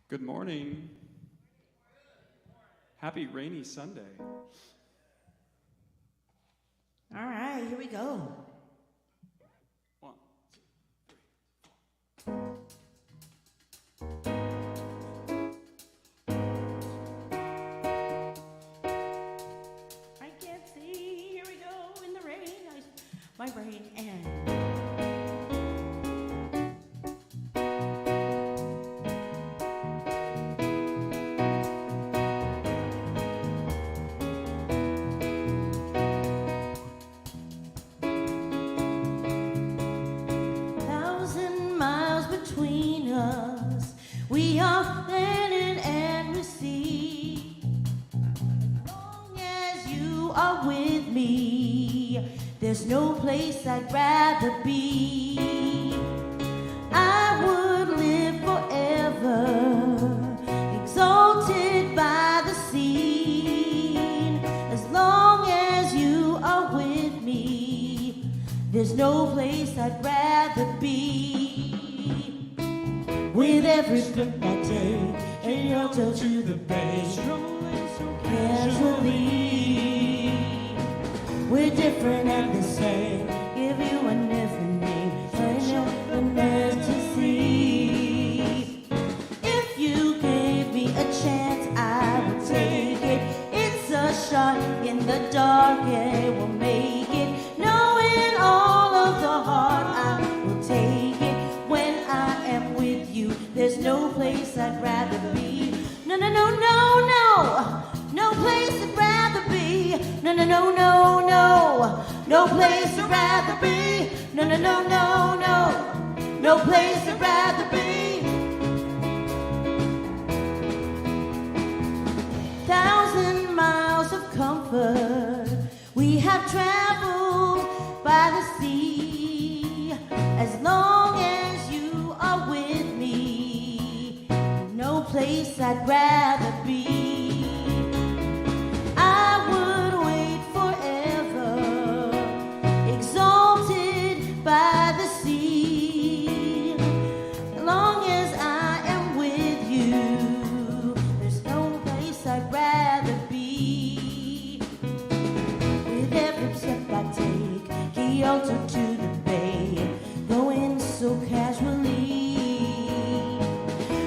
Good morning. Happy rainy Sunday. All right, here we go. 1, 2, 3. I can't see. Here we go in the rain. My brain and. Between us, we are planning and receive. As long as you are with me, there's no place I'd rather be. I would live forever, exalted by the scene. As long as you are with me, there's no place I'd rather be. With every step I take, and you'll go to the base, casually. We're different and the same. Give you a different name, I know the meant to see. If you gave me a chance, I would take it. It's a shot in the dark, and we'll make it. Knowing all of the heart, I will take it. When I am with you, there's no place I'd rather be. No, no, no, no, no. No place I'd rather be. No, no, no, no, no. No place I'd rather be. place I'd rather be. 1,000 miles of comfort we have traveled by the sea. As long as you are with me, no place I'd rather be. I would wait forever, exalted by the sea. As long as I am with you, there's no place I'd rather be. With every step I take, Kyoto to the Bay, going so casually.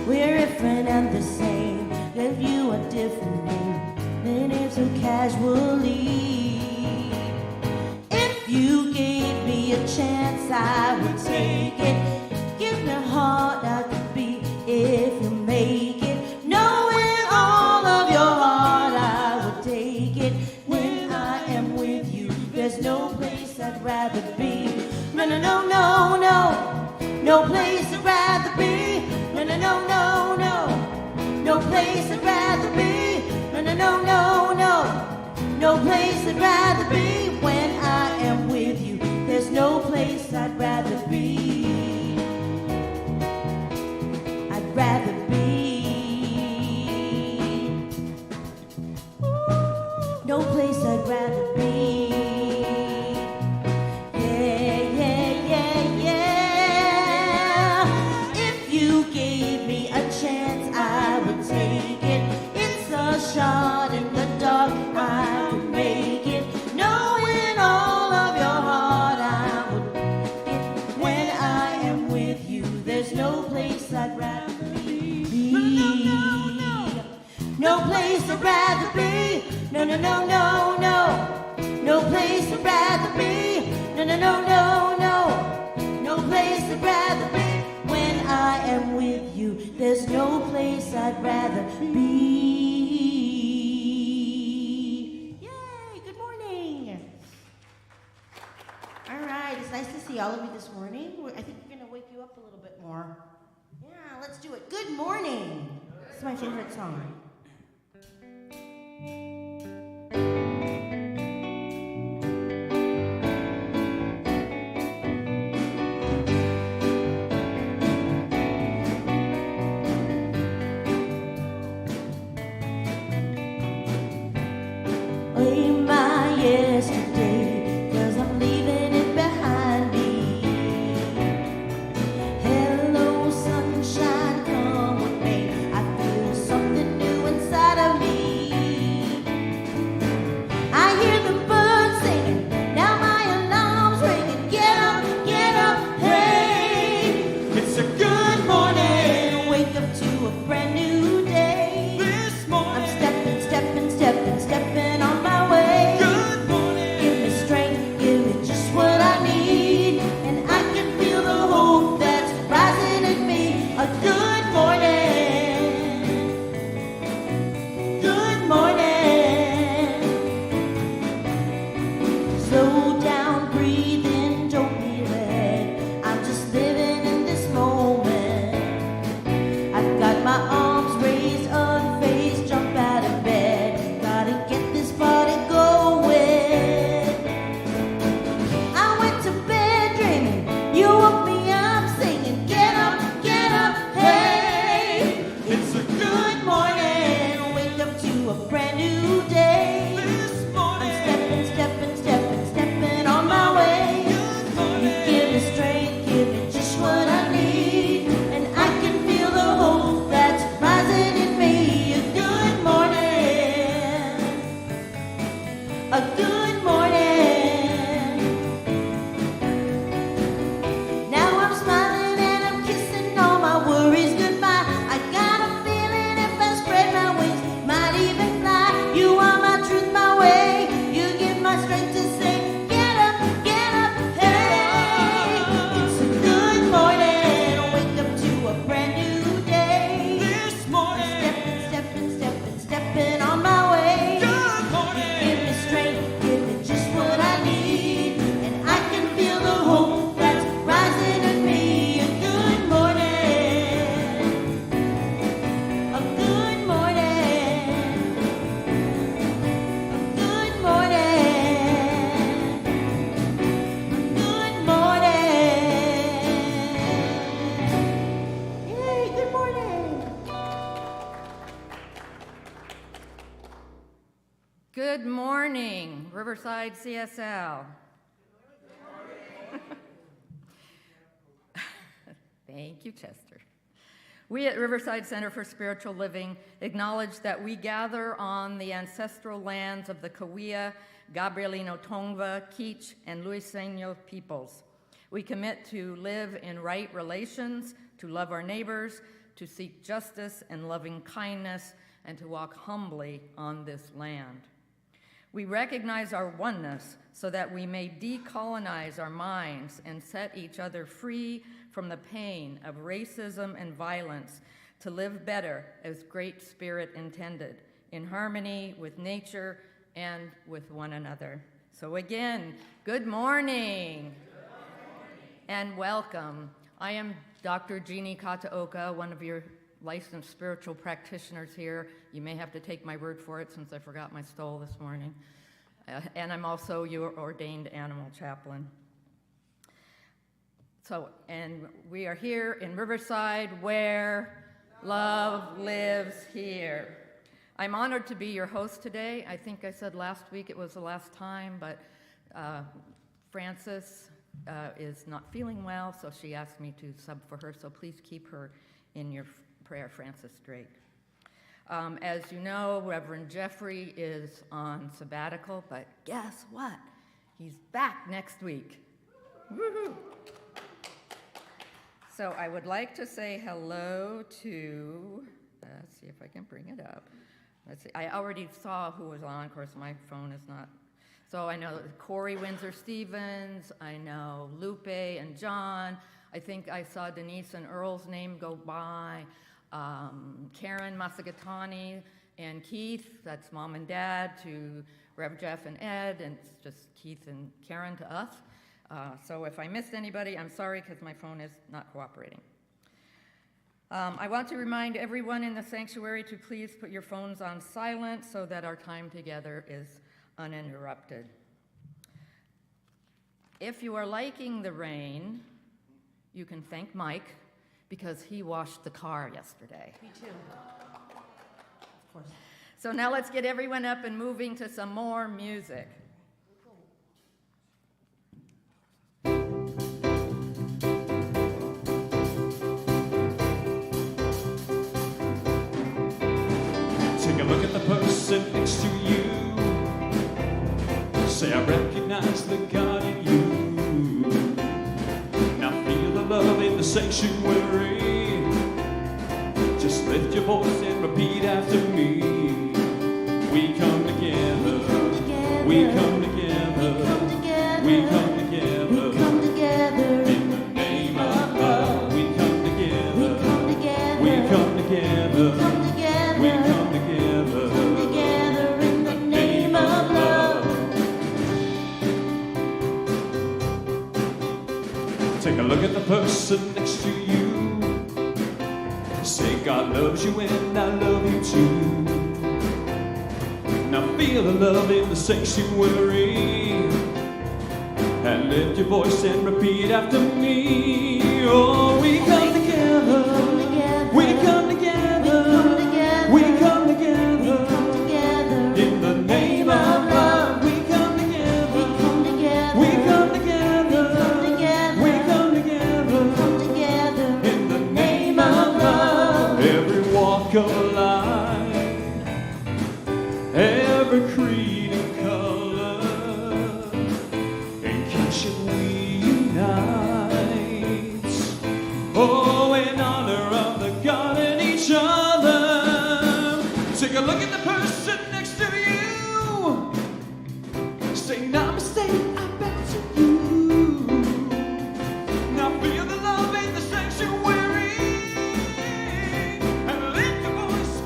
We're different and the same, gave you a different name, the name so casually. If you gave me a chance, I would take it. Give me a heart I could be if you make it. Knowing all of your heart, I would take it. When I am with you, there's no place I'd rather be. No, no, no, no, no, no place I'd rather be. No, no, no, no, no, no place I'd rather be. No, no, no, no, no, no place I'd rather be. When I am with you, there's no place I'd rather be. I'd rather be. No place I'd rather be. Yeah, yeah, yeah, yeah. If you gave me a chance, I would take it. It's a shot in the dark, I could make it. Knowing all of your heart, I would get. When I am with you, there's no place I'd rather be. No place I'd rather be. No, no, no, no, no. No place I'd rather be. No, no, no, no, no. No place I'd rather be. When I am with you, there's no place I'd rather be. Yay, good morning. All right, it's nice to see all of you this morning. I think we're going to wake you up a little bit more. Yeah, let's do it. Good morning. This is my favorite song. Away my yesterday, 'cause I'm leaving it behind me. Hello sunshine, come with me. I feel something new Good morning, Riverside CSL. Thank you, Chester. We at Riverside Center for Spiritual Living acknowledge that we gather on the ancestral lands of the Cahuilla, Gabrielino Tongva, Kizh, and Luiseño peoples. We commit to live in right relations, to love our neighbors, to seek justice and loving kindness, and to walk humbly on this land. We recognize our oneness so that we may decolonize our minds and set each other free from the pain of racism and violence to live better as Great Spirit intended, in harmony with nature and with one another. So again, good morning. And welcome. I am Dr. Jeannie Kataoka, one of your licensed spiritual practitioners here. You may have to take my word for it since I forgot my stole this morning. And I'm also your ordained animal chaplain. And we are here in Riverside where love lives here. I'm honored to be your host today. I think I said last week it was the last time, but Frances is not feeling well, so she asked me to sub for her, so please keep her in your prayer, Frances Drake. As you know, Reverend Jeffrey is on sabbatical, but guess what? He's back next week. Woohoo! So I would like to say hello to, let's see if I can bring it up. Let's see, I already saw who was on, of course my phone is not. So I know Corey Windsor-Stevens, I know Lupe and John, I think I saw Denise and Earl's name go by, Karen Masagatani and Keith, that's mom and dad, to Rev Jeff and Ed, and it's just Keith and Karen to us. So if I missed anybody, I'm sorry because my phone is not cooperating. I want to remind everyone in the sanctuary to please put your phones on silent so that our time together is uninterrupted. If you are liking the rain, you can thank Mike because he washed the car yesterday. Me too. Of course. So now let's get everyone up and moving to some more music. Take a look at the person next to you. Say, I recognize the God in you. Now feel the love in the sanctuary. Just lift your voice and repeat after me. We come together. We come together. We come together. In the name of love. We come together. We come together. We come together. In the name of love. Take a look at the person next to you. Say, God loves you and I love you too. Now feel the love in the sanctuary. And lift your voice and repeat after me. Oh, we come together. We come together. We come together. In the name of love. We come together. We come together. We come together. In the name of love. Every walk of life, every creed and color, in kinship we unite. Oh, in honor of the God and each other. Take a look at the person next to you. Say, namaste, I bow to you. Now feel the love in the sanctuary. And lift your voice,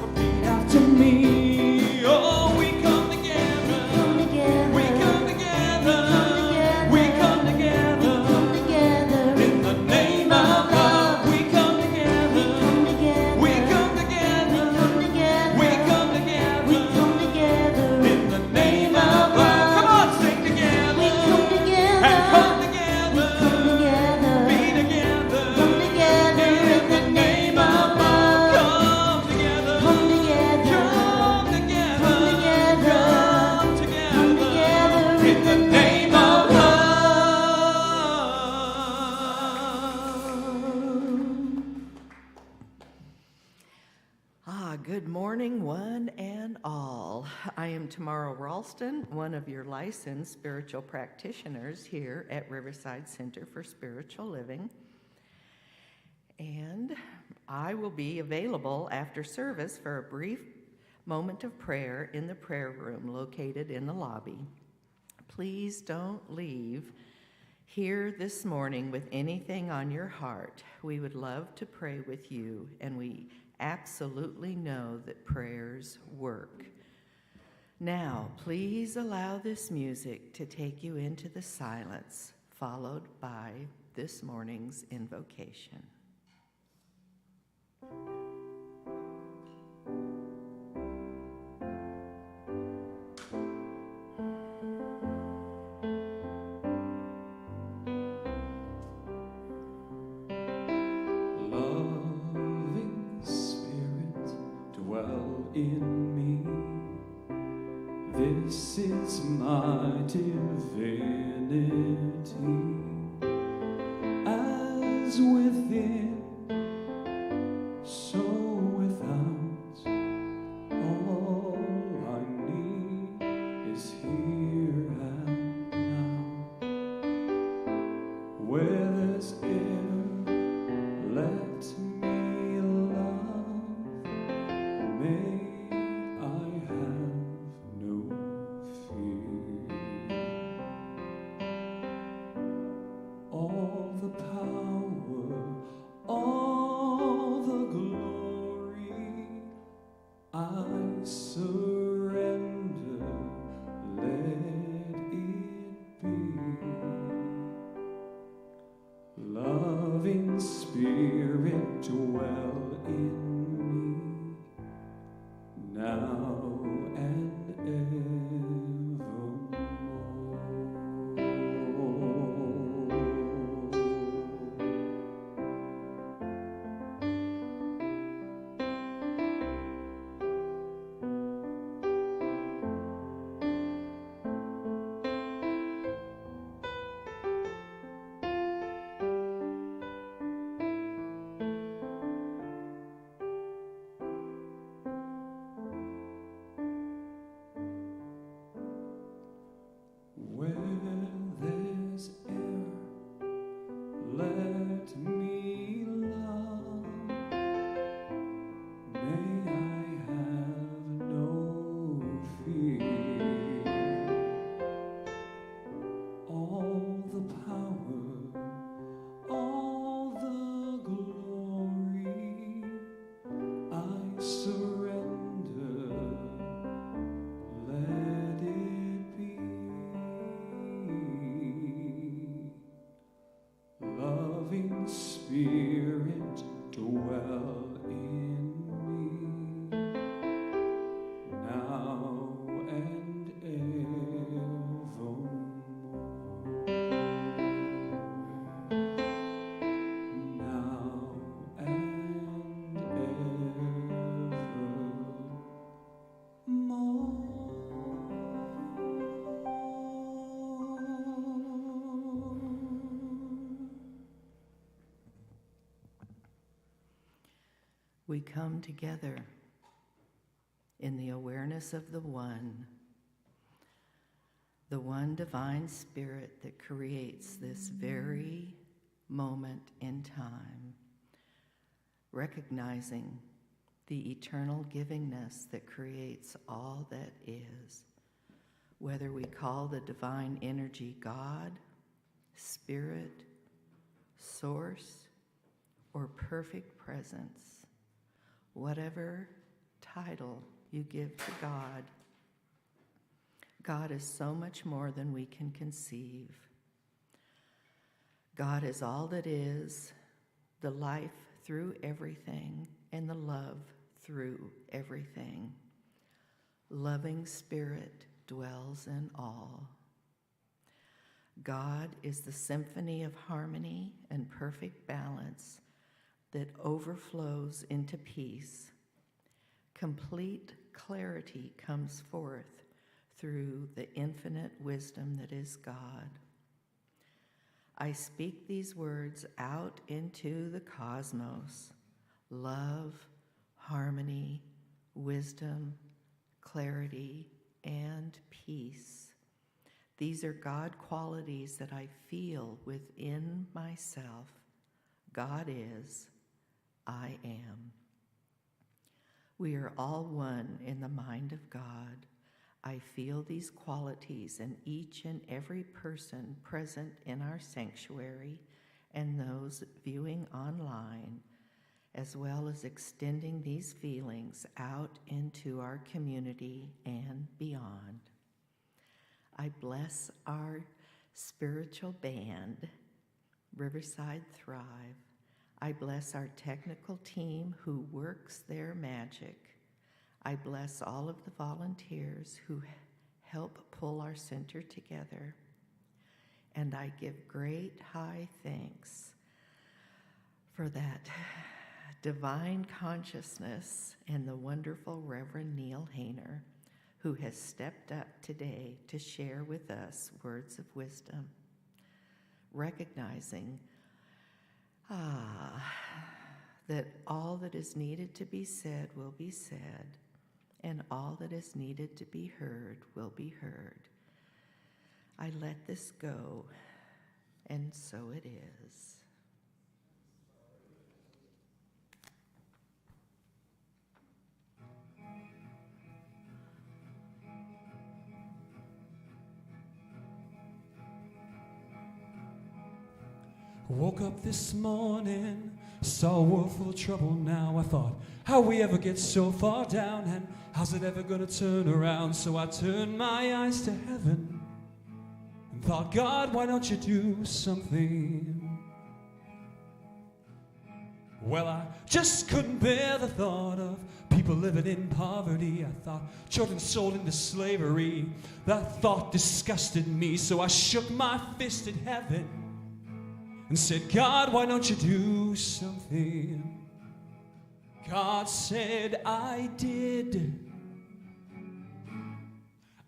Good morning, one and all. I am Tamara Ralston, one of your licensed spiritual practitioners here at Riverside Center for Spiritual Living. And I will be available after service for a brief moment of prayer in the prayer room located in the lobby. Please don't leave here this morning with anything on your heart. We would love to pray with you, and we absolutely know that prayers work. Now, please allow this music to take you into the silence, followed by this morning's invocation. Loving Spirit, dwell in me. This is my divinity. As within, so without, all I need is here and now. Where there's air, let me love. May I have no fear. All the power, all the glory, I surrender, let it be. Loving Spirit, dwell in me, now and evermore. Where there's air, let me love. May I have no fear. All the power, all the glory, I surrender, let it be. Loving Spirit, dwell in me, now and evermore. Now and We come together in the awareness of the one divine spirit that creates this very moment in time, recognizing the eternal givingness that creates all that is, whether we call the divine energy God, Spirit, Source, or perfect presence. Whatever title you give to God, God is so much more than we can conceive. God is all that is, the life through everything, and the love through everything. Loving Spirit dwells in all. God is the symphony of harmony and perfect balance that overflows into peace. Complete clarity comes forth through the infinite wisdom that is God. I speak these words out into the cosmos: love, harmony, wisdom, clarity, and peace. These are God qualities that I feel within myself. God is, I am. We are all one in the mind of God. I feel these qualities in each and every person present in our sanctuary and those viewing online, as well as extending these feelings out into our community and beyond. I bless our spiritual band, Riverside Thrive. I bless our technical team who works their magic. I bless all of the volunteers who help pull our center together. And I give great high thanks for that divine consciousness and the wonderful Reverend Neil Hayner, who has stepped up today to share with us words of wisdom, recognizing that all that is needed to be said will be said, and all that is needed to be heard will be heard. I let this go, and so it is. Woke up this morning, saw a world full of trouble now. I thought, how we ever get so far down, and how's it ever gonna turn around? So I turned my eyes to heaven and thought, God, why don't you do something? Well, I just couldn't bear the thought of people living in poverty. I thought children sold into slavery. That thought disgusted me, so I shook my fist at heaven and said, God, why don't you do something? God said, I did.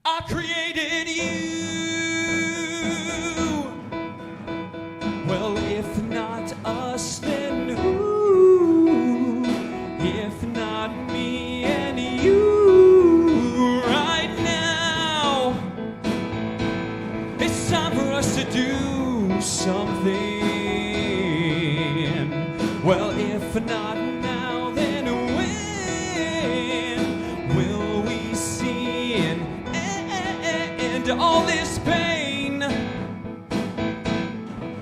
I created you. Well, if not us, then who? If not me and you. Right now, it's time for us to do something. Well, if not now, then when will we see an end to all this pain?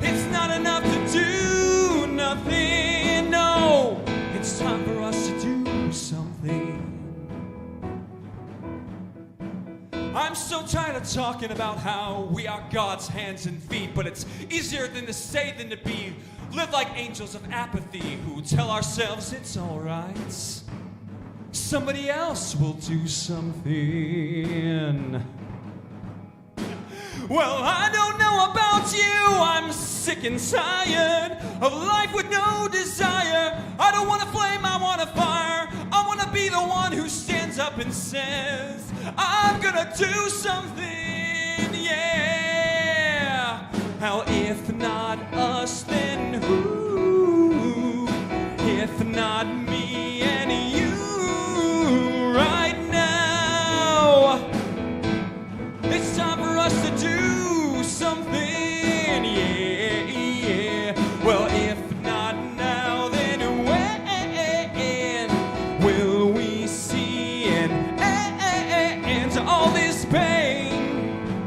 It's not enough to do nothing, no. It's time for us to do something. I'm so tired of talking about how we are God's hands and feet, but it's easier than to say than to be. Live like angels of apathy who tell ourselves it's all right. Somebody else will do something. Well, I don't know about you. I'm sick and tired of life with no desire. I don't want a flame, I want a fire. I want to be the one who stands up and says, I'm gonna do something, yeah. How if not us, then who? If not me and you. Right now, it's time for us to do something, yeah. Well, if not now, then when will we see an end to all this pain?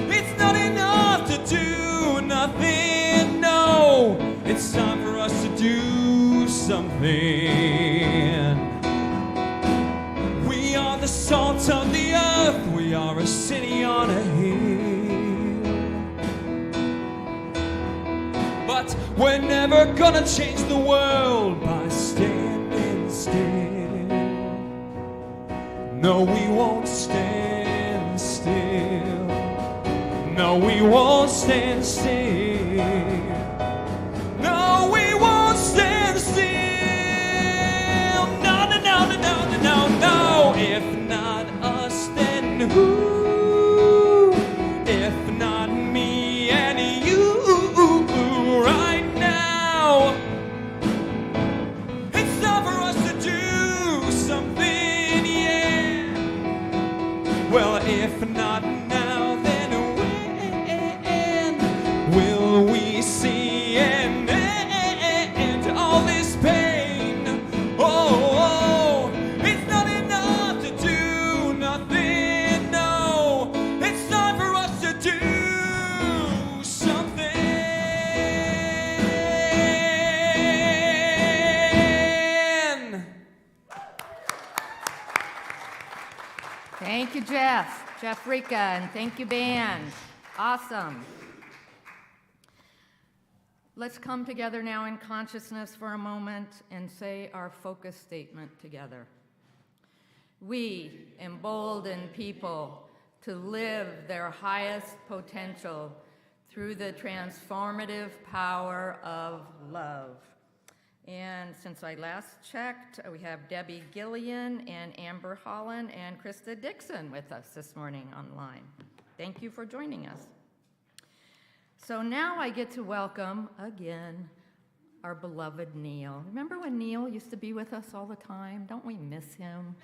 It's not enough to do nothing, no. It's time for us to do something. We are the salt of the earth. We are a city on a hill. But we're never gonna change the world by standing still. No, we won't stand still. No, we won't stand still. No, we won't stand still. No, no, no, no, no, no, no. If not us, then who? If not me and you. Right now, it's time for us to do Thank you, Jeff Rika, and thank you, band. Awesome. Let's come together now in consciousness for a moment and say our focus statement together. We embolden people to live their highest potential through the transformative power of love. And since I last checked, we have Debbie Gillian and Amber Holland and Krista Dixon with us this morning online. Thank you for joining us. So now I get to welcome again our beloved Neil. Remember when Neil used to be with us all the time? Don't we miss him?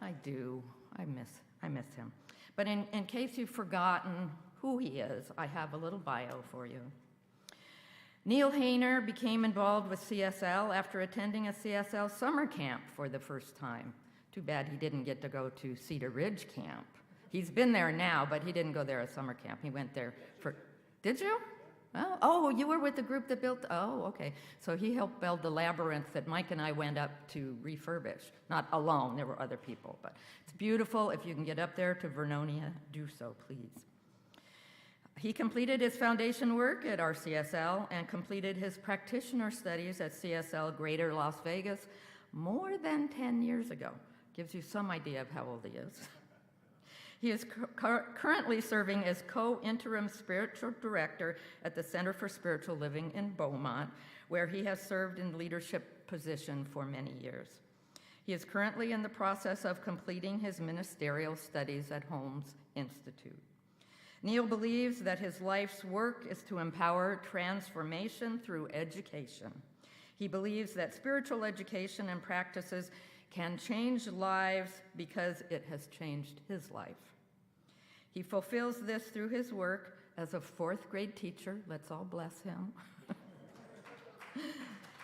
I do. I miss him. But in case you've forgotten who he is, I have a little bio for you. Neil Hayner became involved with CSL after attending a CSL summer camp for the first time. Too bad he didn't get to go to Cedar Ridge camp. He's been there now, but he didn't go there at summer camp. He went there for, did you? Oh, you were with the group that built, oh, okay. So he helped build the labyrinth that Mike and I went up to refurbish. Not alone, there were other people, but it's beautiful. If you can get up there to Vernonia, do so, please. He completed his foundation work at RCSL and completed his practitioner studies at CSL Greater Las Vegas more than 10 years ago. Gives you some idea of how old he is. He is currently serving as co-interim spiritual director at the Center for Spiritual Living in Beaumont, where he has served in leadership position for many years. He is currently in the process of completing his ministerial studies at Holmes Institute. Neil believes that his life's work is to empower transformation through education. He believes that spiritual education and practices can change lives because it has changed his life. He fulfills this through his work as a fourth grade teacher, let's all bless him,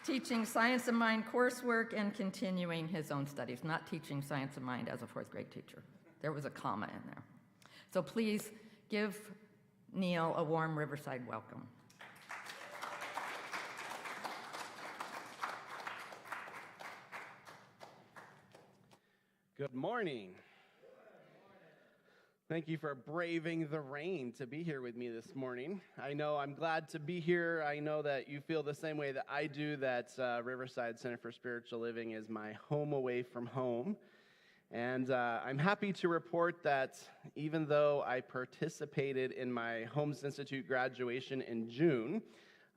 teaching Science of Mind coursework and continuing his own studies, not teaching Science of Mind as a fourth grade teacher. There was a comma in there. So please give Neil a warm Riverside welcome. Good morning. Thank you for braving the rain to be here with me this morning. I know I'm glad to be here. I know that you feel the same way that I do, that Riverside Center for Spiritual Living is my home away from home. And I'm happy to report that even though I participated in my Holmes Institute graduation in June,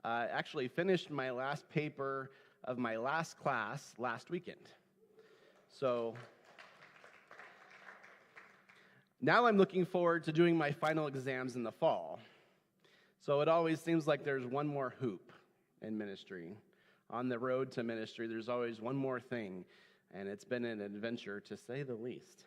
I actually finished my last paper of my last class last weekend. So now I'm looking forward to doing my final exams in the fall. So it always seems like there's one more hoop in ministry. On the road to ministry, there's always one more thing. And it's been an adventure, to say the least.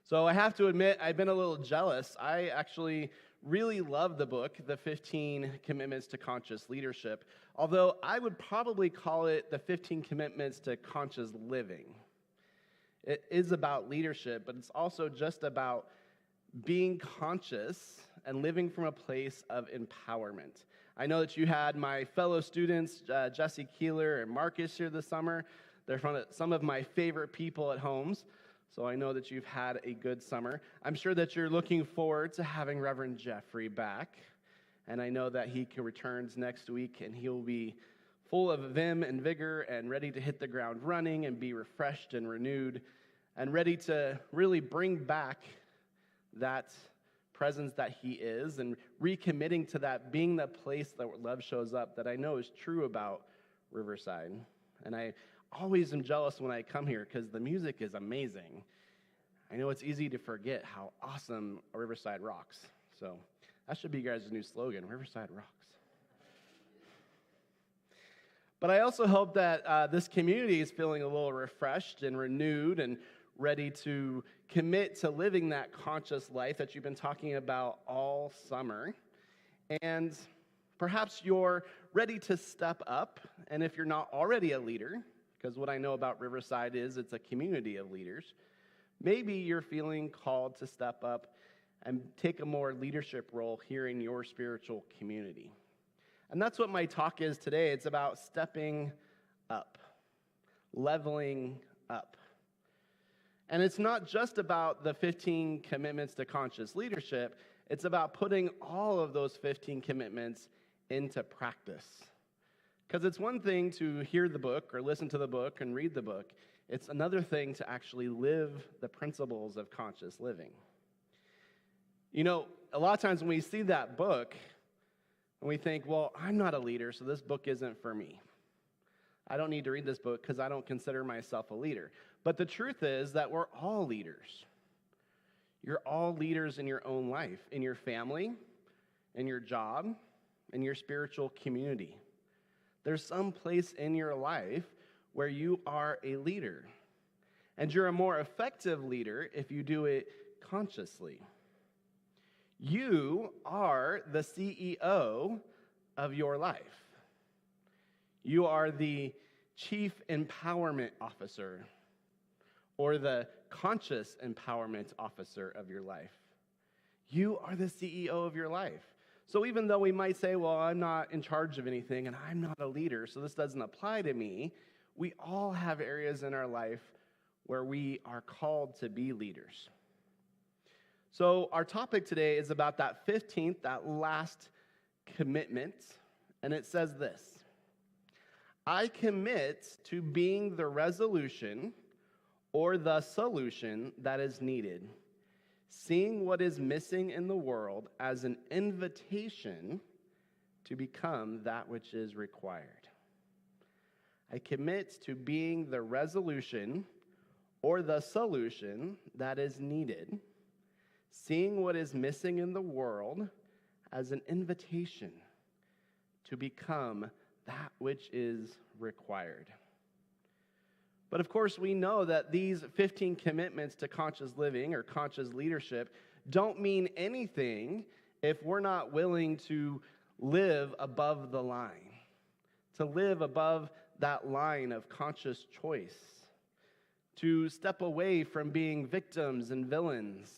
So I have to admit, I've been a little jealous. I actually really love the book, The 15 Commitments to Conscious Leadership, although I would probably call it The 15 Commitments to Conscious Living. It is about leadership, but it's also just about being conscious and living from a place of empowerment. I know that you had my fellow students, Jesse Keeler and Marcus, here this summer. They're some of my favorite people at Holmes, so I know that you've had a good summer. I'm sure that you're looking forward to having Reverend Jeffrey back, and I know that he returns next week, and he'll be full of vim and vigor and ready to hit the ground running and be refreshed and renewed and ready to really bring back that presence that he is and recommitting to that being the place that love shows up that I know is true about Riverside. And I always am jealous when I come here because the music is amazing. I know it's easy to forget how awesome Riverside rocks. So that should be your guys' new slogan, Riverside rocks. But I also hope that this community is feeling a little refreshed and renewed and ready to commit to living that conscious life that you've been talking about all summer. And perhaps you're ready to step up, and if you're not already a leader, because what I know about Riverside is it's a community of leaders, maybe you're feeling called to step up and take a more leadership role here in your spiritual community. And that's what my talk is today. It's about stepping up, leveling up. And it's not just about the 15 commitments to conscious leadership, it's about putting all of those 15 commitments into practice. Because it's one thing to hear the book or listen to the book and read the book. It's another thing to actually live the principles of conscious living. You know, a lot of times when we see that book, and we think, well, I'm not a leader, so this book isn't for me. I don't need to read this book because I don't consider myself a leader. But the truth is that we're all leaders. You're all leaders in your own life, in your family, in your job, in your spiritual community. There's some place in your life where you are a leader. And you're a more effective leader if you do it consciously. You are the CEO of your life. You are the chief empowerment officer or the conscious empowerment officer of your life. You are the CEO of your life. So even though we might say, well, I'm not in charge of anything and I'm not a leader, so this doesn't apply to me, we all have areas in our life where we are called to be leaders. So our topic today is about that 15th, that last commitment, and it says this: I commit to being the resolution or the solution that is needed, seeing what is missing in the world as an invitation to become that which is required. I commit to being the resolution or the solution that is needed, seeing what is missing in the world as an invitation to become that which is required. But of course, we know that these 15 commitments to conscious living or conscious leadership don't mean anything if we're not willing to live above the line, to live above that line of conscious choice, to step away from being victims and villains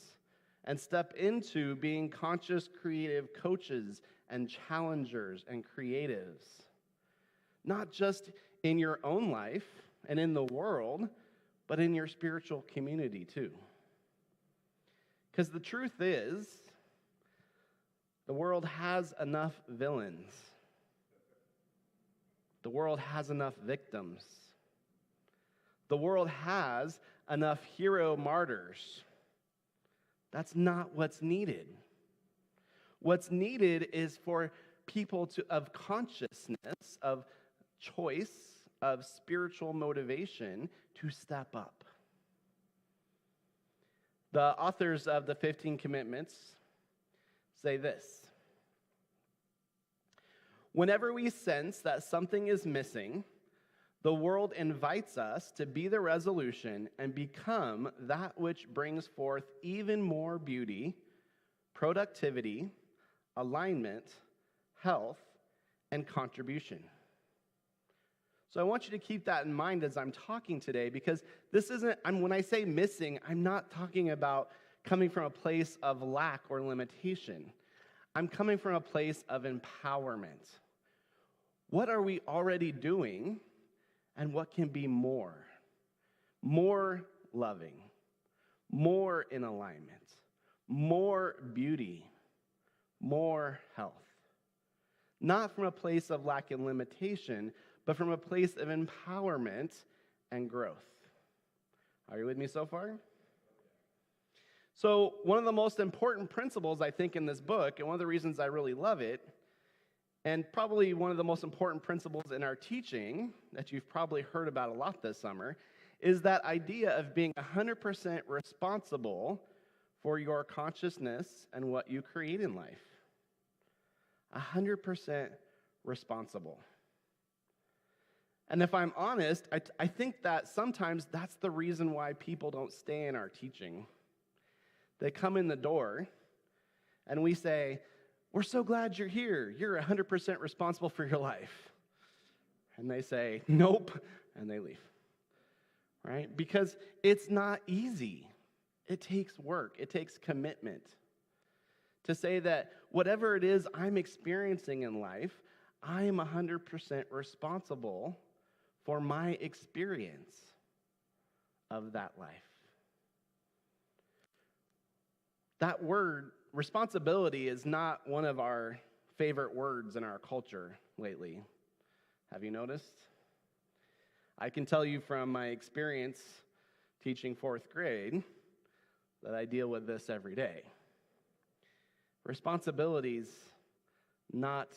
and step into being conscious creative coaches and challengers and creatives. Not just in your own life and in the world, but in your spiritual community too. Because the truth is, the world has enough villains. The world has enough victims. The world has enough hero martyrs. That's not what's needed. What's needed is for people of consciousness, of choice, of spiritual motivation to step up. The authors of the 15 Commitments say this: whenever we sense that something is missing, the world invites us to be the resolution and become that which brings forth even more beauty, productivity, alignment, health, and contribution. So I want you to keep that in mind as I'm talking today, because this isn't, when I say missing, I'm not talking about coming from a place of lack or limitation. I'm coming from a place of empowerment. What are we already doing, and what can be more? More loving, more in alignment, more beauty, more health. Not from a place of lack and limitation, but from a place of empowerment and growth. Are you with me so far? So one of the most important principles, I think, in this book, and one of the reasons I really love it, and probably one of the most important principles in our teaching that you've probably heard about a lot this summer, is that idea of being 100% responsible for your consciousness and what you create in life. 100% responsible. And if I'm honest, I think that sometimes that's the reason why people don't stay in our teaching. They come in the door, and we say, we're so glad you're here. You're 100% responsible for your life. And they say, nope, and they leave. Right? Because it's not easy. It takes work. It takes commitment. To say that whatever it is I'm experiencing in life, I am 100% responsible for my experience of that life. That word, responsibility, is not one of our favorite words in our culture lately. Have you noticed? I can tell you from my experience teaching fourth grade that I deal with this every day. Responsibility's not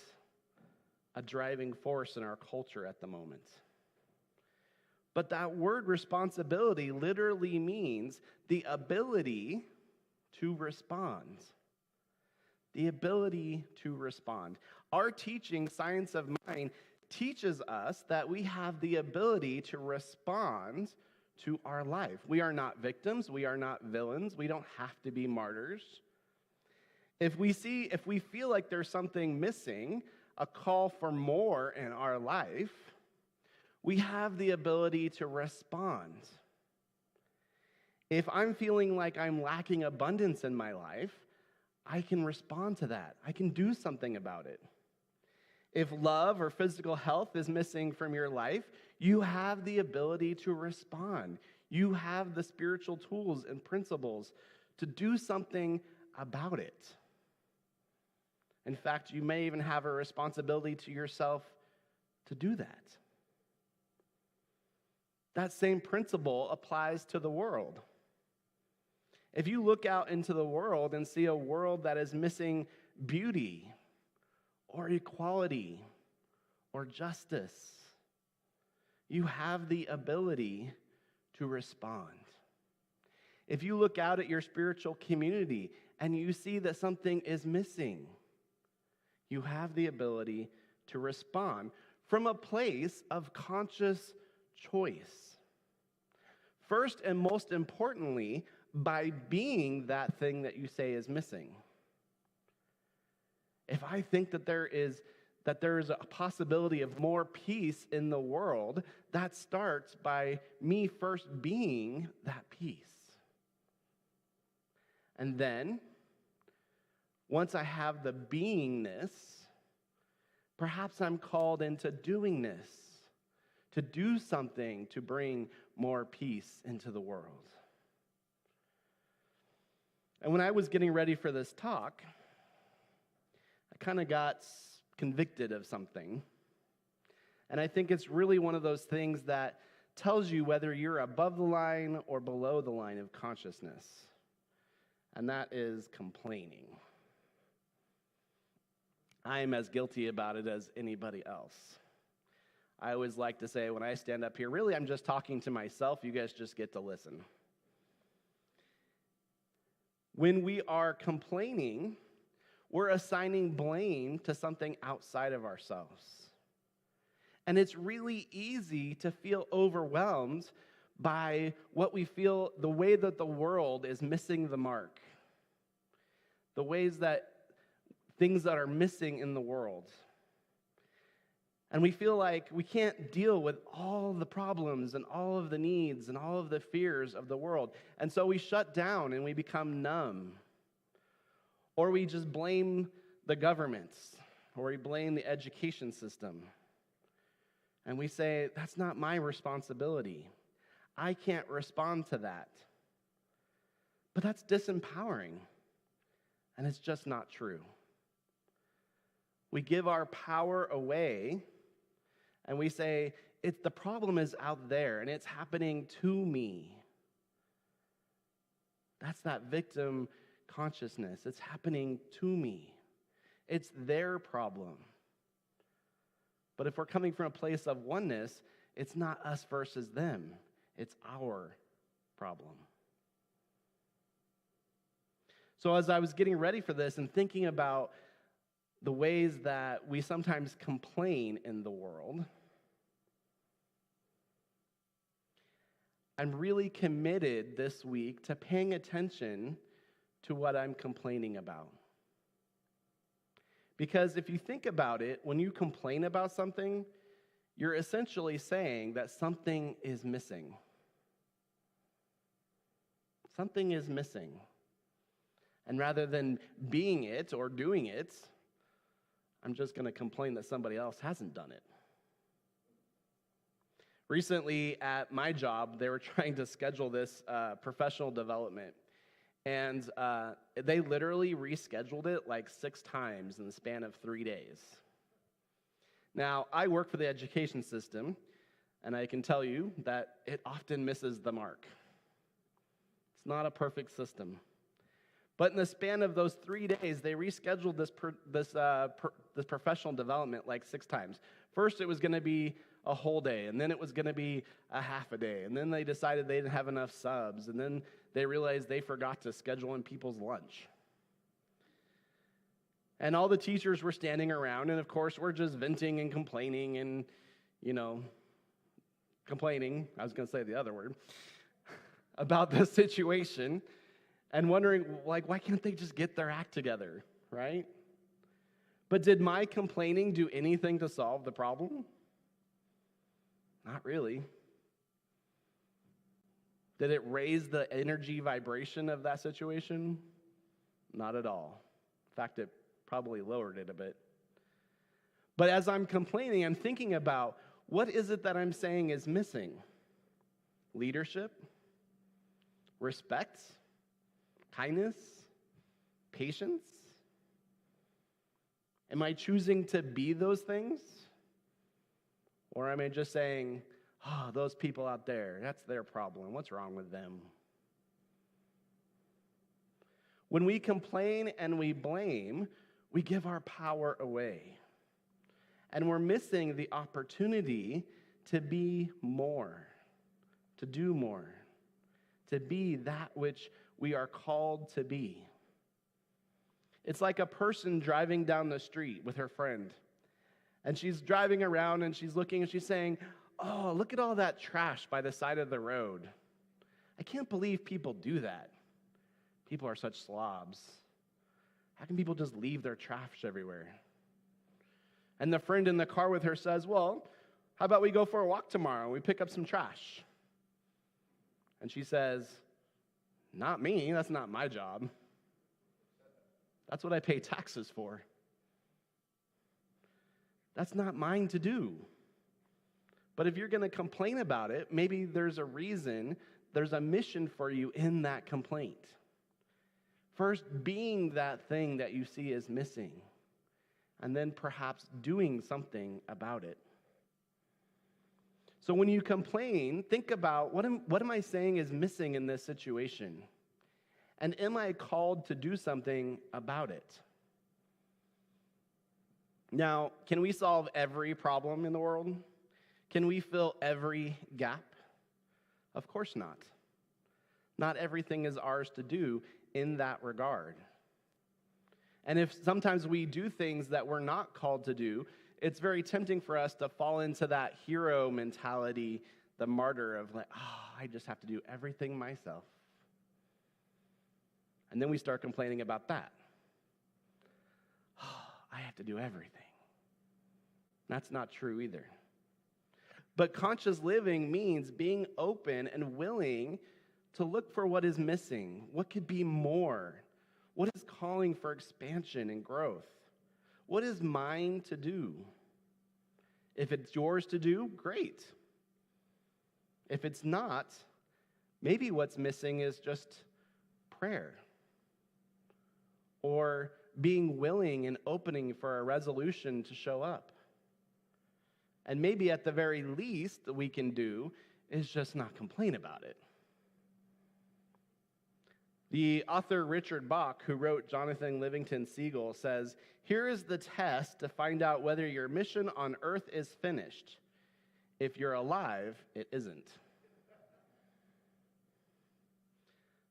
a driving force in our culture at the moment. But that word responsibility literally means the ability to respond. The ability to respond. Our teaching, Science of Mind, teaches us that we have the ability to respond to our life. We are not victims. We are not villains. We don't have to be martyrs. If we feel like there's something missing, a call for more in our life, we have the ability to respond. If I'm feeling like I'm lacking abundance in my life, I can respond to that. I can do something about it. If love or physical health is missing from your life, you have the ability to respond. You have the spiritual tools and principles to do something about it. In fact, you may even have a responsibility to yourself to do that. That same principle applies to the world. If you look out into the world and see a world that is missing beauty or equality or justice, you have the ability to respond. If you look out at your spiritual community and you see that something is missing, you have the ability to respond from a place of conscious choice. First and most importantly, by being that thing that you say is missing. If I think that there is a possibility of more peace in the world, that starts by me first being that peace. And then, once I have the beingness, perhaps I'm called into doingness, to do something to bring more peace into the world. And when I was getting ready for this talk, I kind of got convicted of something. And I think it's really one of those things that tells you whether you're above the line or below the line of consciousness. And that is complaining. I am as guilty about it as anybody else. I always like to say when I stand up here, really, I'm just talking to myself. You guys just get to listen. When we are complaining, we're assigning blame to something outside of ourselves. And it's really easy to feel overwhelmed by what we feel, the way that the world is missing the mark, the ways that things that are missing in the world. And we feel like we can't deal with all the problems and all of the needs and all of the fears of the world. And so we shut down and we become numb. Or we just blame the governments, or we blame the education system. And we say, that's not my responsibility. I can't respond to that. But that's disempowering. And it's just not true. We give our power away, and we say, the problem is out there, and it's happening to me. That's that victim consciousness. It's happening to me. It's their problem. But if we're coming from a place of oneness, it's not us versus them. It's our problem. So as I was getting ready for this and thinking about the ways that we sometimes complain in the world, I'm really committed this week to paying attention to what I'm complaining about. Because if you think about it, when you complain about something, you're essentially saying that something is missing. Something is missing. And rather than being it or doing it, I'm just going to complain that somebody else hasn't done it. Recently at my job, they were trying to schedule this professional development. And they literally rescheduled it like 6 times in the span of 3 days. Now, I work for the education system, and I can tell you that it often misses the mark. It's not a perfect system. But in the span of those 3 days, they rescheduled this professional development like 6 times. First, it was going to be a whole day, and then it was going to be a half a day, and then they decided they didn't have enough subs, and then they realized they forgot to schedule in people's lunch. And all the teachers were standing around, and of course, we're just venting and complaining and, complaining, I was going to say the other word, about the situation, and wondering, like, why can't they just get their act together, right? But did my complaining do anything to solve the problem? Not really. Did it raise the energy vibration of that situation? Not at all. In fact, it probably lowered it a bit. But as I'm complaining, I'm thinking about, what is it that I'm saying is missing? Leadership? Respect? Kindness? Patience? Am I choosing to be those things? Or am I just saying, oh, those people out there, that's their problem. What's wrong with them? When we complain and we blame, we give our power away. And we're missing the opportunity to be more, to do more, to be that which we are called to be. It's like a person driving down the street with her friend. And she's driving around and she's looking and she's saying, oh, look at all that trash by the side of the road. I can't believe people do that. People are such slobs. How can people just leave their trash everywhere? And the friend in the car with her says, well, how about we go for a walk tomorrow and we pick up some trash? And she says, not me, that's not my job. That's what I pay taxes for. That's not mine to do. But if you're going to complain about it, maybe there's a reason, there's a mission for you in that complaint. First, being that thing that you see is missing, and then perhaps doing something about it. So when you complain, think about, what am I saying is missing in this situation? And am I called to do something about it? Now, can we solve every problem in the world? Can we fill every gap? Of course not. Not everything is ours to do in that regard. And if sometimes we do things that we're not called to do, it's very tempting for us to fall into that hero mentality, the martyr of like, I just have to do everything myself. And then we start complaining about that. I have to do everything. That's not true either. But conscious living means being open and willing to look for what is missing, what could be more, what is calling for expansion and growth, what is mine to do. If it's yours to do, great. If it's not, maybe what's missing is just prayer, or being willing and opening for a resolution to show up. And maybe at the very least that we can do is just not complain about it. The author Richard Bach, who wrote Jonathan Livingston Seagull, says, here is the test to find out whether your mission on earth is finished. If you're alive, it isn't.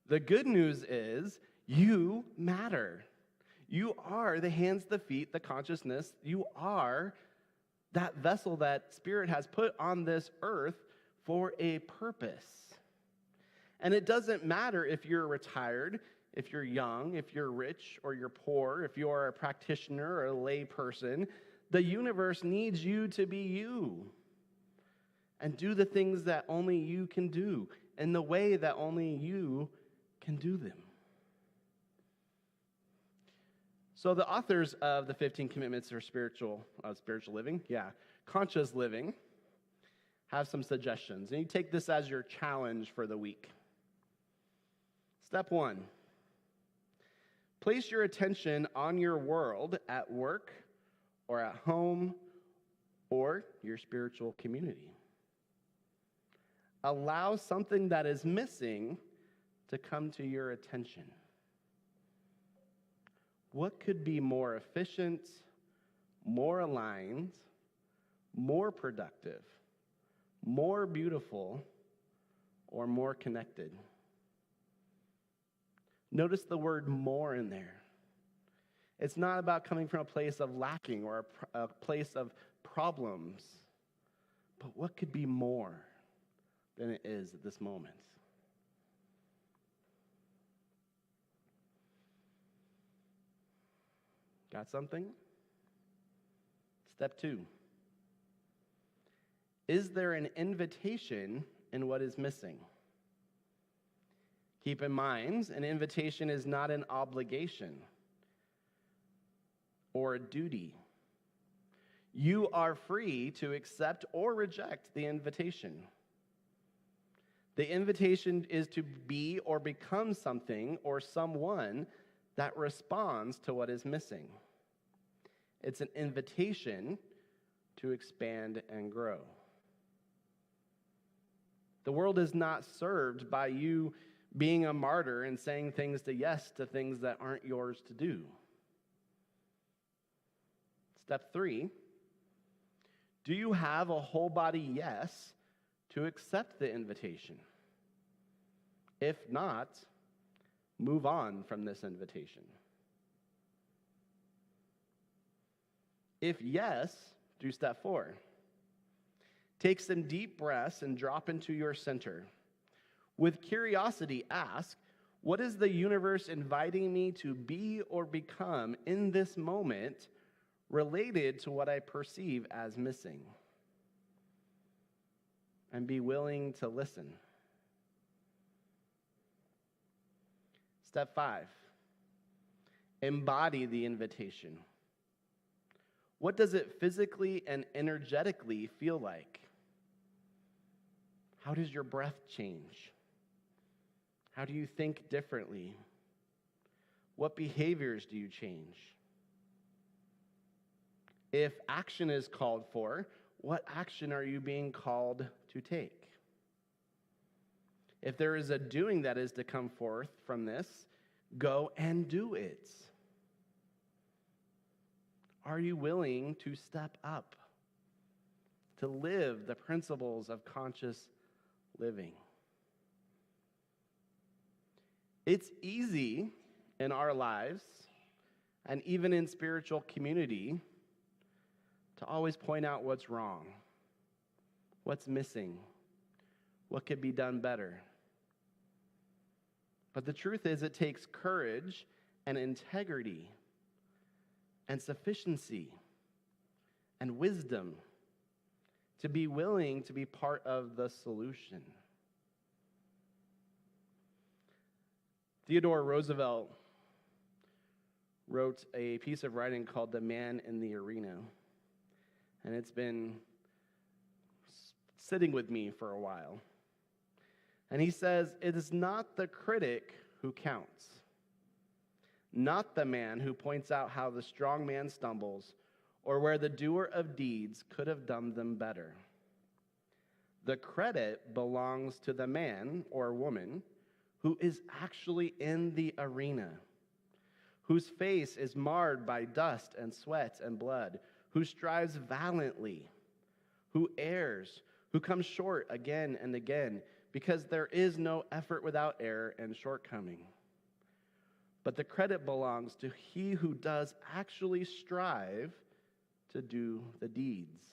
The good news is you matter. You are the hands, the feet, the consciousness. You are that vessel that Spirit has put on this earth for a purpose. And it doesn't matter if you're retired, if you're young, if you're rich or you're poor, if you're a practitioner or a lay person. The universe needs you to be you and do the things that only you can do in the way that only you can do them. So the authors of the 15 Commitments for spiritual living, conscious living, have some suggestions. And you take this as your challenge for the week. Step 1, Place your attention on your world at work or at home or your spiritual community. Allow something that is missing to come to your attention. What could be more efficient, more aligned, more productive, more beautiful, or more connected? Notice the word more in there. It's not about coming from a place of lacking or a place of problems, but what could be more than it is at this moment? Got something? Step 2. Is there an invitation in what is missing? Keep in mind, an invitation is not an obligation or a duty. You are free to accept or reject the invitation. The invitation is to be or become something or someone that responds to what is missing. It's an invitation to expand and grow. The world is not served by you being a martyr and saying things to things that aren't yours to do. Step 3, do you have a whole body yes to accept the invitation? If not, move on from this invitation. If yes, do step 4. Take some deep breaths and drop into your center. With curiosity, ask, what is the universe inviting me to be or become in this moment related to what I perceive as missing? And be willing to listen. Step 5, embody the invitation. What does it physically and energetically feel like? How does your breath change? How do you think differently? What behaviors do you change? If action is called for, what action are you being called to take? If there is a doing that is to come forth from this, go and do it. Are you willing to step up, to live the principles of conscious living? It's easy in our lives, and even in spiritual community, to always point out what's wrong, what's missing, what could be done better. But the truth is, it takes courage and integrity and sufficiency and wisdom to be willing to be part of the solution. Theodore Roosevelt wrote a piece of writing called The Man in the Arena, and it's been sitting with me for a while. And he says, it is not the critic who counts, not the man who points out how the strong man stumbles or where the doer of deeds could have done them better. The credit belongs to the man or woman who is actually in the arena, whose face is marred by dust and sweat and blood, who strives valiantly, who errs, who comes short again and again, because there is no effort without error and shortcoming. But the credit belongs to he who does actually strive to do the deeds.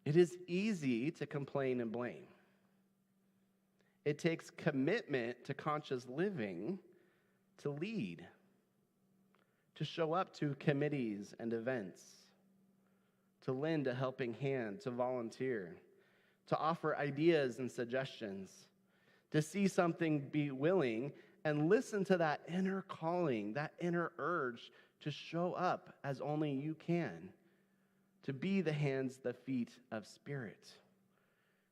It is easy to complain and blame. It takes commitment to conscious living to lead, to show up to committees and events, to lend a helping hand, to volunteer, to offer ideas and suggestions, to see something, be willing, and listen to that inner calling, that inner urge to show up as only you can, to be the hands, the feet of Spirit,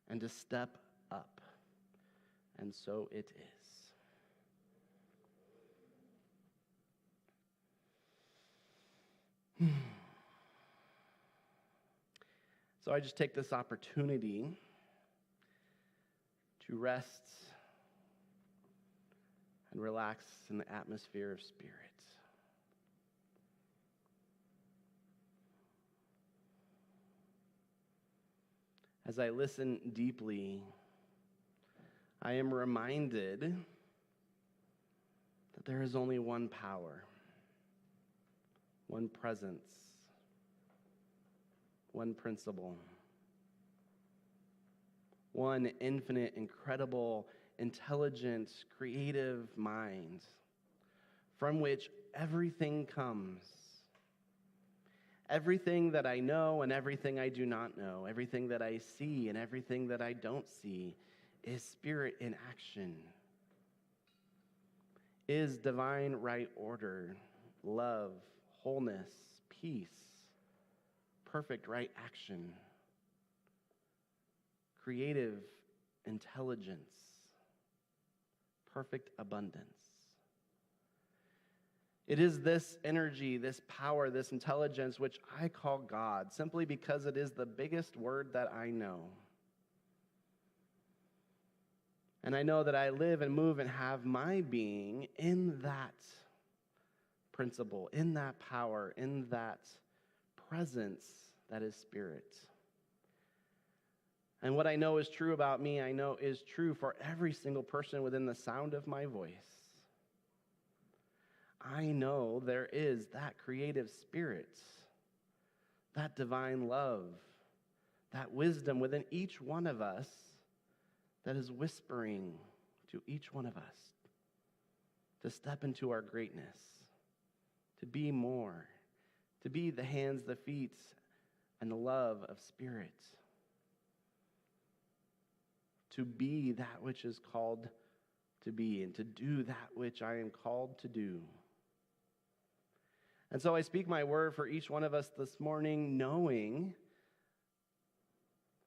and to step up. And so it is. So I just take this opportunity to rest and relax in the atmosphere of spirit. As I listen deeply, I am reminded that there is only one power, one presence, one principle, one infinite, incredible, intelligent, creative mind from which everything comes. Everything that I know and everything I do not know, everything that I see and everything that I don't see is spirit in action, is divine right order, love, wholeness, peace, perfect right action, creative intelligence, perfect abundance. It is this energy, this power, this intelligence, which I call God, simply because it is the biggest word that I know. And I know that I live and move and have my being in that principle, in that power, in that presence that is spirit. And what I know is true about me, I know is true for every single person within the sound of my voice. I know there is that creative spirit, that divine love, that wisdom within each one of us that is whispering to each one of us to step into our greatness, to be more, to be the hands, the feet, and the love of spirit, to be that which is called to be, and to do that which I am called to do. And so I speak my word for each one of us this morning, knowing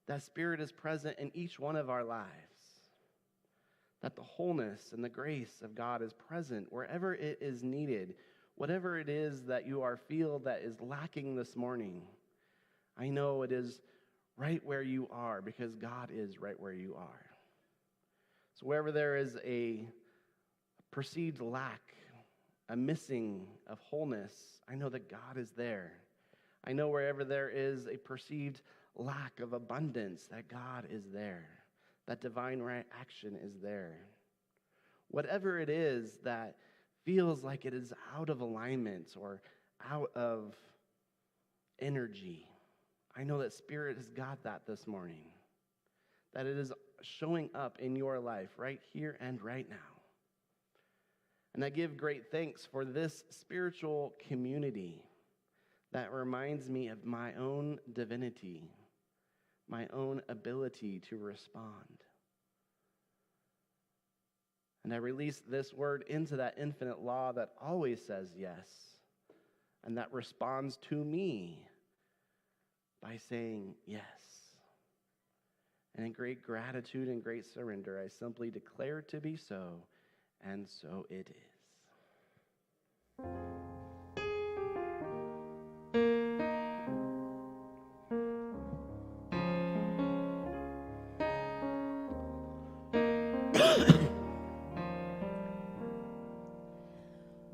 that spirit is present in each one of our lives, that the wholeness and the grace of God is present wherever it is needed, whatever it is that you feel that is lacking this morning. I know it is right where you are because God is right where you are. So wherever there is a perceived lack, a missing of wholeness, I know that God is there. I know wherever there is a perceived lack of abundance, that God is there. That divine right action is there. Whatever it is that feels like it is out of alignment or out of energy, I know that Spirit has got that this morning. That it is showing up in your life right here and right now. And I give great thanks for this spiritual community that reminds me of my own divinity, my own ability to respond. And I release this word into that infinite law that always says yes, and that responds to me by saying yes. And in great gratitude and great surrender, I simply declare to be so, and so it is.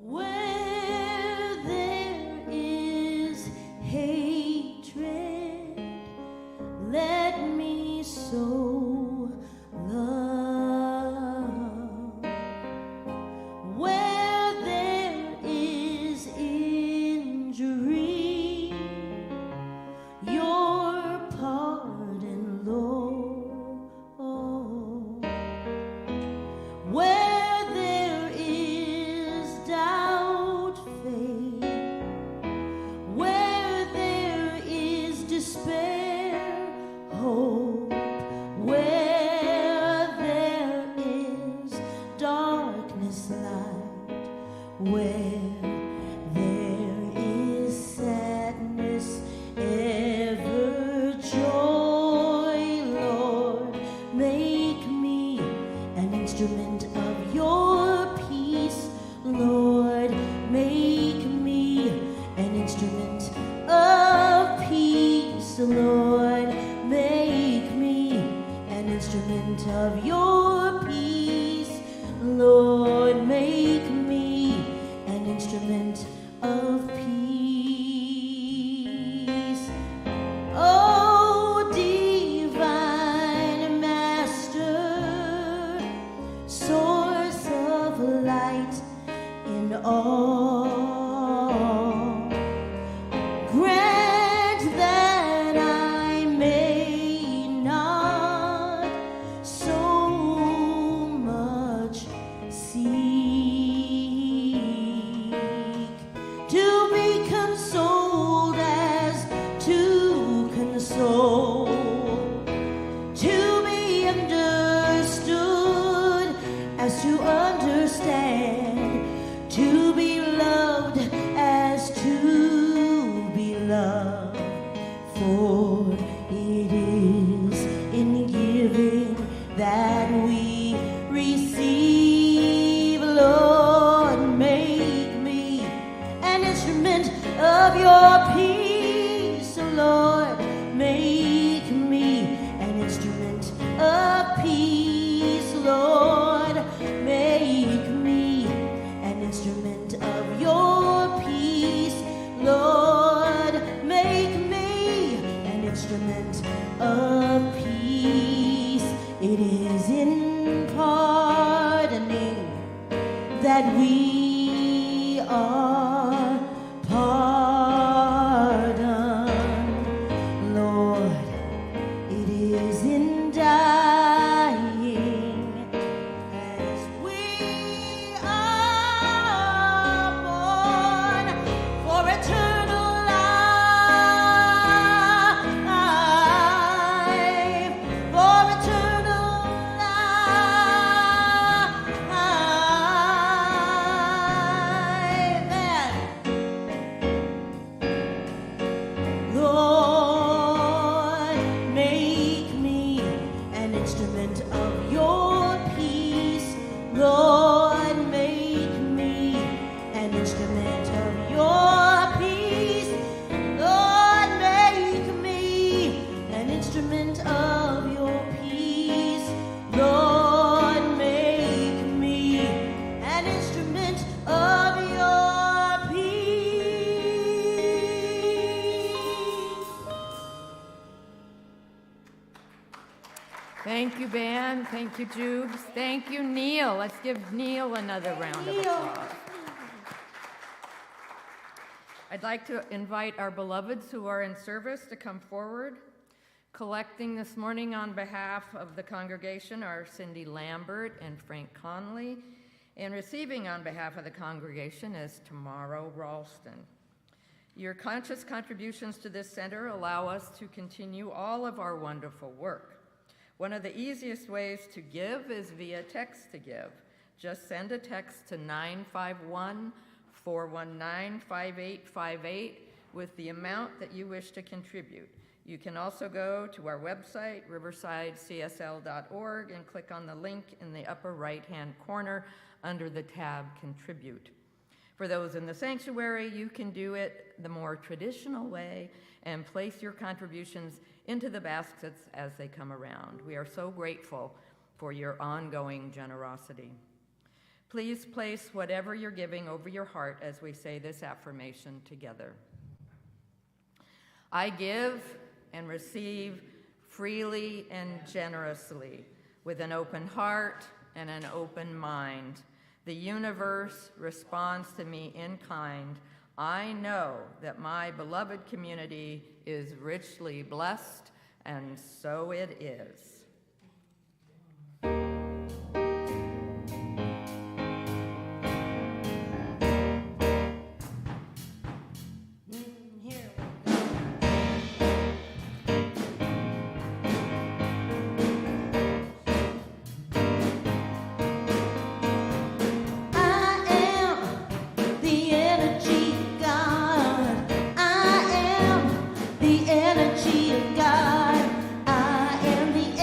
Where there is hatred, let me sow love. Where there is injury, your pardon, Lord. Where there is doubt, faith. Where there is despair, hope. Where there is darkness, light. Where there is sadness, ever joy, Lord. Make me an instrument of your peace, Lord. Make me an instrument instrument of your peace. Lord, make me an instrument of peace. Oh, divine master, source of light in all, grant that I may not so much seek to be consoled as to console, to be understood as to understand, to be loved as to be loved. For it is in giving that we receive. Lord, make me an instrument of your peace. Lord, make me an instrument of peace. Lord, make me an instrument of your peace. Lord, make me an instrument of peace. It is in pardoning that we are pardoned. Lord, it is in dying as we are born for eternal life, for eternal life. Lord, make me an instrument of your peace. Lord, make me an instrument of your peace. Lord, make me an instrument of your peace. Lord, make me an instrument of your peace. Thank you, band. Thank you, Jubes. Thank you, Neil. Let's give Neil another round of applause. I'd like to invite our beloveds who are in service to come forward. Collecting this morning on behalf of the congregation are Cindy Lambert and Frank Conley, and receiving on behalf of the congregation is Tamara Ralston. Your conscious contributions to this center allow us to continue all of our wonderful work. One of the easiest ways to give is via text to give. Just send a text to 951-419-5858 with the amount that you wish to contribute. You can also go to our website, riversidecsl.org, and click on the link in the upper right-hand corner under the tab Contribute. For those in the sanctuary, you can do it the more traditional way and place your contributions into the baskets as they come around. We are so grateful for your ongoing generosity. Please place whatever you're giving over your heart as we say this affirmation together. I give and receive freely and generously, with an open heart and an open mind. The universe responds to me in kind. I know that my beloved community is richly blessed, and so it is. I am the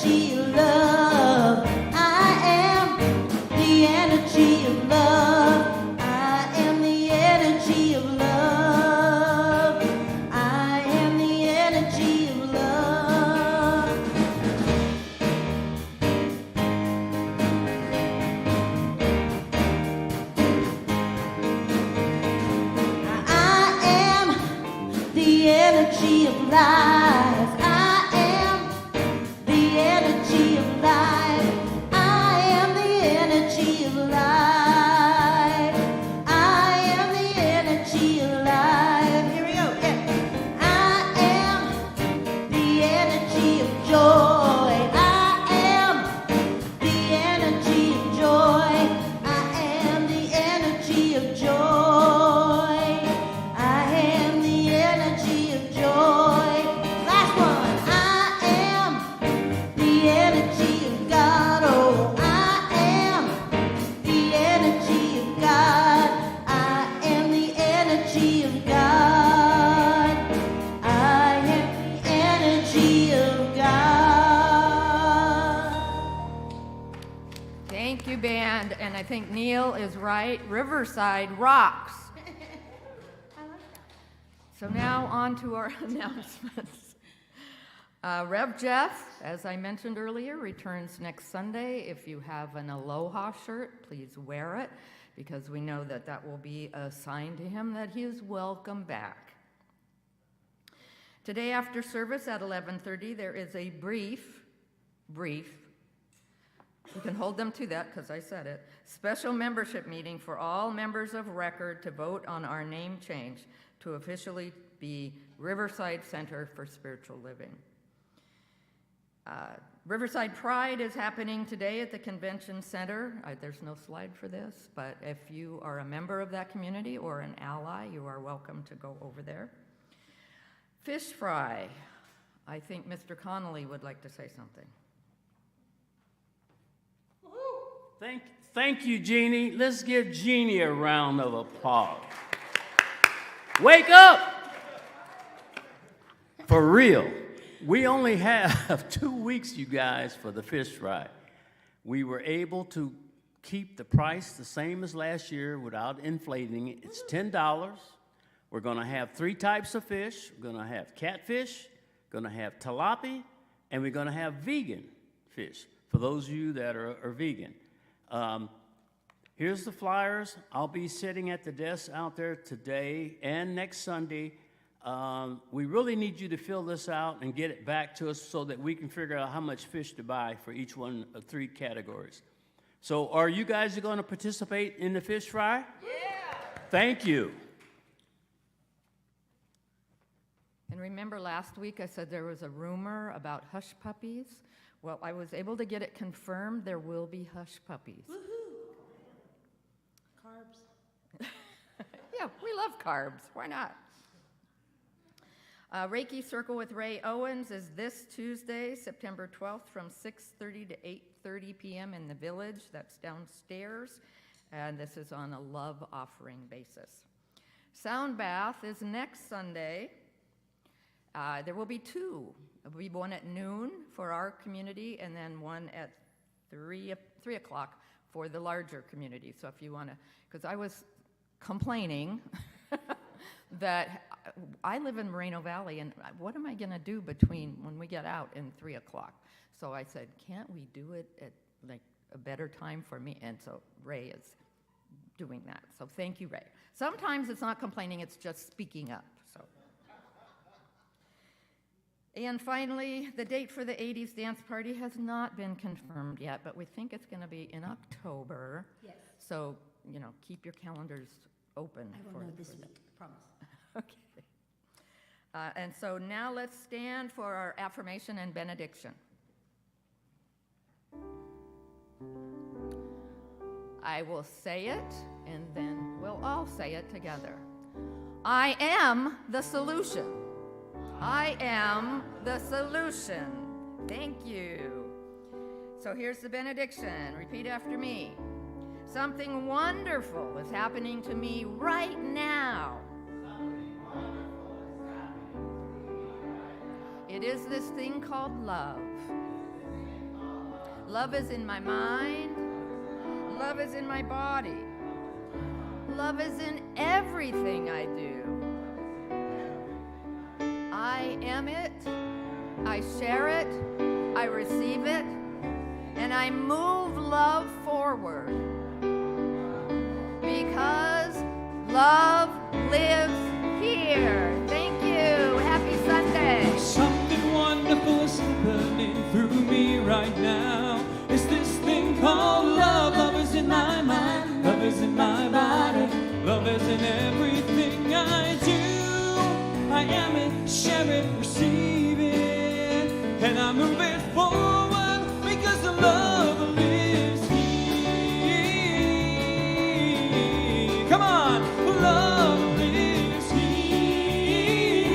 energy of love. I am the energy of love. I am the energy of love. I am the energy of love. I am the energy of life. I am the energy of life. I am the energy of life. I am the energy of life. Here we go. Yeah. I am the energy of joy. I am the energy of joy. I am the energy of joy. I am the energy of joy. Last one. I am the energy of God. Oh, I am the energy of God. I am the energy of God. I am the energy of God. Thank you, band. And I think Neil is right. Riverside rocks. So now on to our announcements. Rev Jeff, as I mentioned earlier, returns next Sunday. If you have an Aloha shirt, please wear it, because we know that that will be a sign to him that he is welcome back. Today after service at 11:30, there is a brief, you can hold them to that because I said it, special membership meeting for all members of record to vote on our name change to officially be Riverside Center for Spiritual Living. Riverside Pride is happening today at the Convention Center. There's no slide for this, but if you are a member of that community or an ally, you are welcome to go over there. Fish fry. I think Mr. Connolly would like to say something. Thank you, Jeannie. Let's give Jeannie a round of applause. Wake up! For real. We only have 2 weeks, you guys, for the fish fry. We were able to keep the price the same as last year without inflating it. It's $10. We're going to have 3 types of fish. We're going to have catfish, going to have tilapia, and we're going to have vegan fish for those of you that are vegan. Here's the flyers. I'll be sitting at the desk out there today and next Sunday. We really need you to fill this out and get it back to us so that we can figure out how much fish to buy for each one of 3 categories. So are you guys going to participate in the fish fry? Yeah! Thank you. And remember last week I said there was a rumor about hush puppies? Well, I was able to get it confirmed. There will be hush puppies. Woohoo! Carbs. Yeah, we love carbs. Why not? Reiki Circle with Ray Owens is this Tuesday, September 12th from 6:30 to 8:30 p.m. in the village. That's downstairs. And this is on a love offering basis. Sound Bath is next Sunday. There will be 2. There will be one at noon for our community and then one at 3 o'clock for the larger community. So if you want to, because I was complaining that I live in Moreno Valley, and what am I going to do between when we get out and 3 o'clock? So I said, can't we do it at like a better time for me? And so Ray is doing that. So thank you, Ray. Sometimes it's not complaining, it's just speaking up. So. And finally, the date for the 80s dance party has not been confirmed yet, but we think it's going to be in October. Yes. So, keep your calendars open. I will know this week, promise. Okay. And so now let's stand for our affirmation and benediction. I will say it, and then we'll all say it together. I am the solution. I am the solution. Thank you. So here's the benediction. Repeat after me. Something wonderful is happening to me right now. It is this thing called love. Love is in my mind. Love is in my body. Love is in everything I do. I am it. I share it. I receive it. And I move love forward. Because love lives here. Thank you. Happy Sunday. Something wonderful is happening through me right now. It's this thing called love. Love is in my mind. Love is in my body. Love is in everything I do. I am it, share it, receive it. And I move it forward because the love lives here. Come on, love lives here.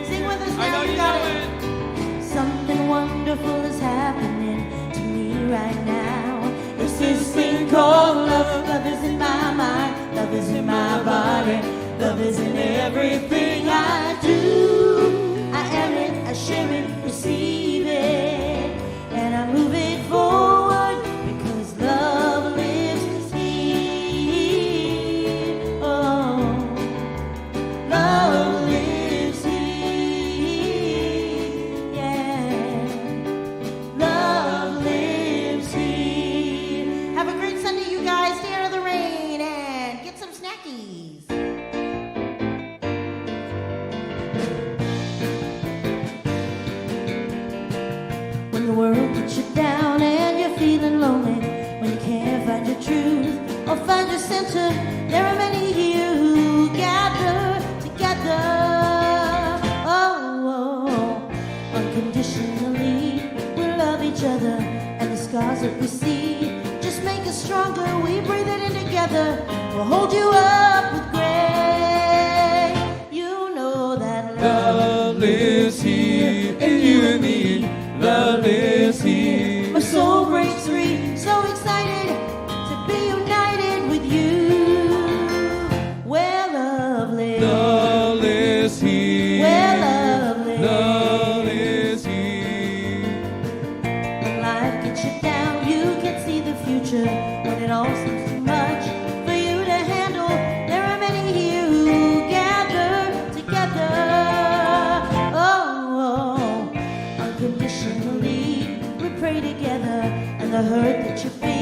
Sing with us now. I know you got know it. it. Something wonderful is happening to me right now. It's this thing called love. Love is in my mind. Love is in my body. Love is in everything I do. I am it, I share it, receive it, and I move it forward because love lives here. Oh, love lives here. Yeah, love lives here. Have a great Sunday, you guys. Stay out of the rain and get some snackies. When the world puts you down and you're feeling lonely, when you can't find your truth or find your center, there are many here who gather together. Oh, unconditionally, we love each other, and the scars that we see just make us stronger. We breathe it in together. We'll hold you up with grace. You know that love lives here in you and me. Love lives here. My soul breaks free, so excited to be united with you. Where love lives, Love lives here. where love lives. Love lives here. When life gets you down, you can see the future. When it all seems too much for you to handle, there are many here who gather together. Oh, unconditionally, we pray together, and the hurt that you feel